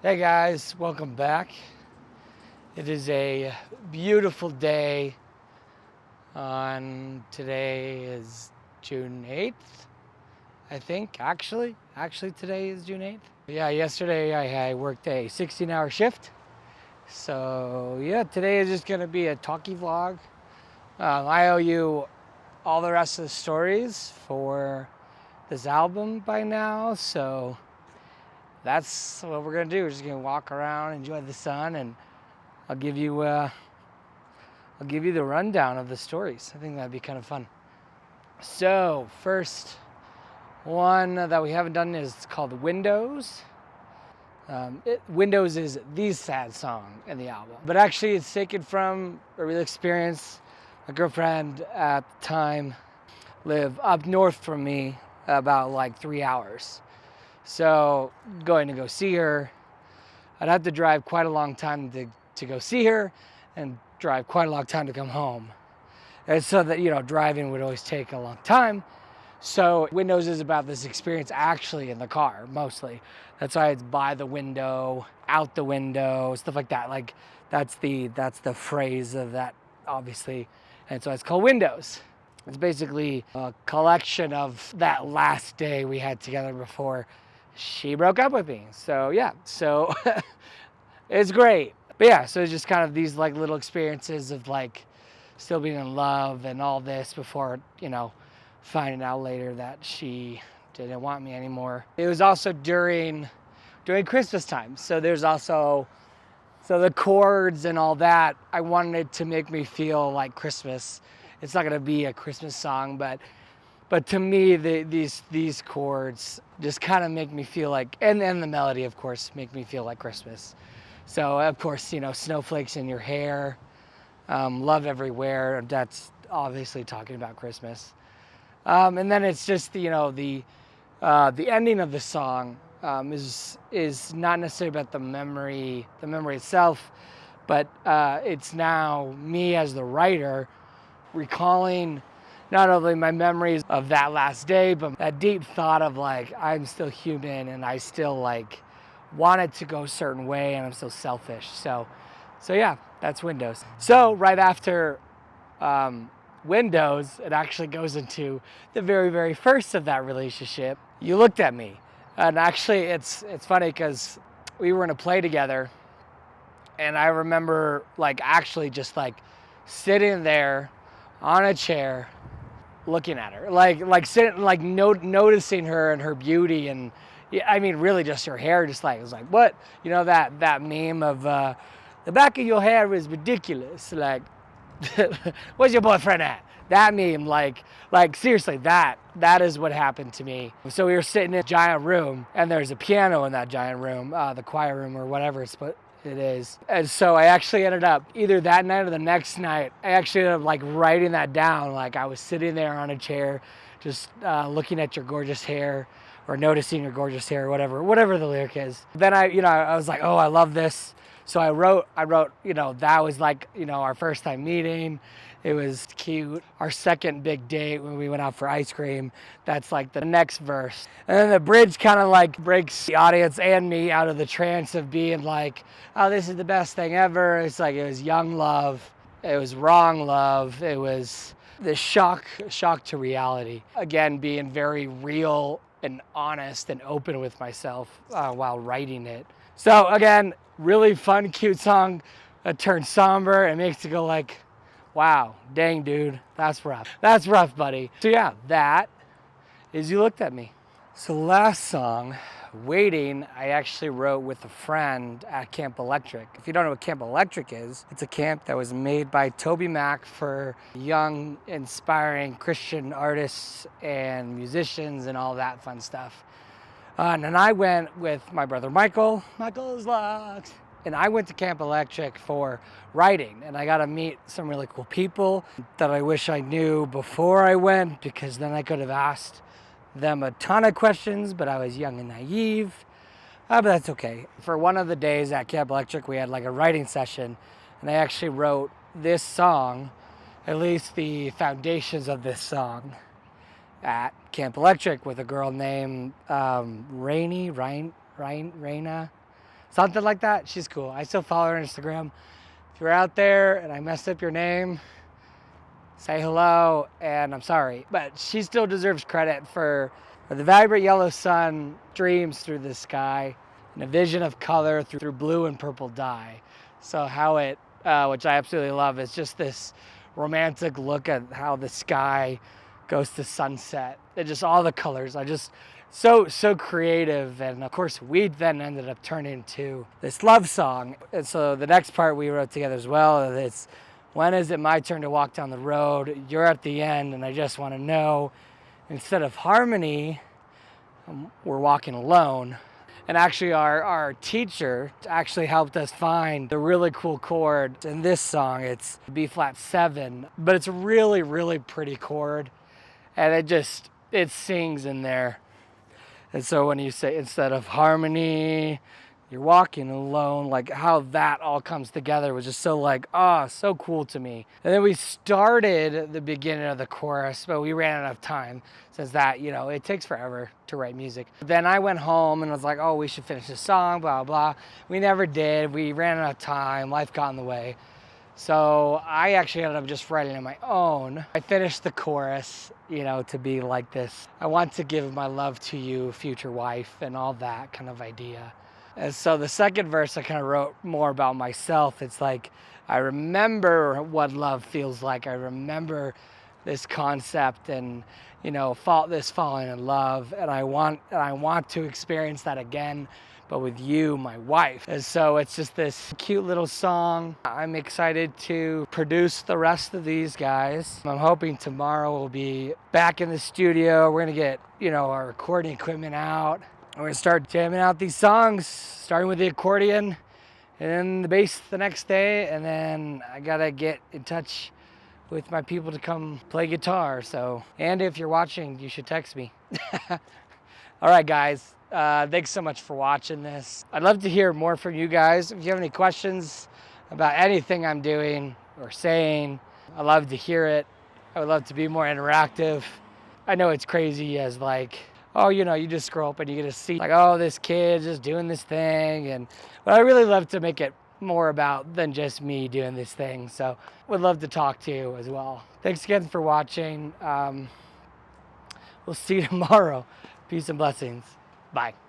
Hey guys, welcome back. It is a beautiful day today is June 8th, I think. Actually today is June 8th. Yeah, yesterday I worked a 16-hour shift. So yeah, today is just gonna be a talkie vlog. I owe you all the rest of the stories for this album by now, so that's what we're gonna do. We're just gonna walk around, enjoy the sun, and I'll give you the rundown of the stories. I think that'd be kind of fun. So first one that we haven't done is called Windows. Windows is the sad song in the album, but actually it's taken from a real experience. My girlfriend at the time lived up north from me, about like 3 hours. So going to go see her, I'd have to drive quite a long time to go see her and drive quite a long time to come home. And so that, driving would always take a long time. So Windows is about this experience actually in the car, mostly. That's why it's by the window, out the window, stuff like that. Like that's the phrase of that, obviously. And so it's called Windows. It's basically a collection of that last day we had together before she broke up with me. So yeah, it's great. But yeah, so it's just kind of these like little experiences of like still being in love and all this before, finding out later that she didn't want me anymore. It was also during Christmas time. So there's also, the chords and all that, I wanted it to make me feel like Christmas. It's not gonna be a Christmas song, but to me, these chords just kind of make me feel like, and the melody, of course, make me feel like Christmas. So, of course, snowflakes in your hair, love everywhere. That's obviously talking about Christmas. And then it's just, the ending of the song is not necessarily about the memory itself, but it's now me as the writer recalling not only my memories of that last day, but that deep thought of like, I'm still human and I still like want it to go a certain way and I'm still selfish. So yeah, that's Windows. So right after Windows, it actually goes into the very, very first of that relationship. You Looked at Me. And actually it's funny because we were in a play together and I remember like actually just like sitting there on a chair looking at her, like sitting, like noticing her and her beauty, and yeah, I mean, really just her hair. Just like, it was like, what, that meme of the back of your hair is ridiculous. Like, where's your boyfriend at? That meme, like seriously, that is what happened to me. So we were sitting in a giant room, and there's a piano in that giant room, the choir room or whatever it is. And so I actually ended up, either that night or the next night, I actually ended up like writing that down. Like I was sitting there on a chair, just looking at your gorgeous hair, or noticing your gorgeous hair, whatever the lyric is. Then I was like, oh, I love this. So I wrote, that was like, our first time meeting. It was cute. Our second big date when we went out for ice cream, that's like the next verse. And then the bridge kind of like breaks the audience and me out of the trance of being like, oh, this is the best thing ever. It's like, it was young love. It was wrong love. It was the shock to reality. Again, being very real and honest and open with myself while writing it. So again, really fun, cute song that turns somber and makes you go like, wow, dang dude, that's rough. That's rough, buddy. So yeah, that is You Looked at Me. So last song, Waiting, I actually wrote with a friend at Camp Electric. If you don't know what Camp Electric is, it's a camp that was made by Toby Mac for young, inspiring Christian artists and musicians and all that fun stuff. And then I went with my brother Michael's Locks, and I went to Camp Electric for writing, and I got to meet some really cool people that I wish I knew before I went, because then I could have asked them a ton of questions, but I was young and naive. But that's okay. For one of the days at Camp Electric, we had like a writing session, and I actually wrote this song, at least the foundations of this song, at Camp Electric with a girl named Raina, something like that. She's cool. I still follow her on Instagram. If you're out there and I messed up your name, say hello, and I'm sorry. But she still deserves credit for the vibrant yellow sun streams through the sky and a vision of color through blue and purple dye. So how it, which I absolutely love, is just this romantic look at how the sky goes to sunset. And just all the colors are just so creative. And of course, we then ended up turning into this love song. And so the next part we wrote together as well, it's, when is it my turn to walk down the road? You're at the end, and I just want to know, instead of harmony, we're walking alone. And actually our teacher actually helped us find the really cool chord in this song. It's B flat 7, but it's a really pretty chord, and it sings in there. And so when you say, instead of harmony, you're walking alone, like how that all comes together was just so like, so cool to me. And then we started the beginning of the chorus, but we ran out of time since that, it takes forever to write music. Then I went home and was like, we should finish the song, blah, blah. We never did. We ran out of time. Life got in the way. So I actually ended up just writing it on my own. I finished the chorus, to be like this, I want to give my love to you, future wife, and all that kind of idea. And so the second verse I kind of wrote more about myself. It's like, I remember what love feels like. I remember this concept and, falling in love. And I want to experience that again, but with you, my wife. And so it's just this cute little song. I'm excited to produce the rest of these guys. I'm hoping tomorrow we'll be back in the studio. We're gonna get, our recording equipment out. We're gonna start jamming out these songs, starting with the accordion and then the bass the next day. And then I gotta get in touch with my people to come play guitar. So, and if you're watching, you should text me. All right, guys. Thanks so much for watching this. I'd love to hear more from you guys. If you have any questions about anything I'm doing or saying, I'd love to hear it. I would love to be more interactive. I know it's crazy as like, you just scroll up and you get to see like, this kid just doing this thing. But I really love to make it more about than just me doing this thing. So would love to talk to you as well. Thanks again for watching. We'll see you tomorrow. Peace and blessings. Bye.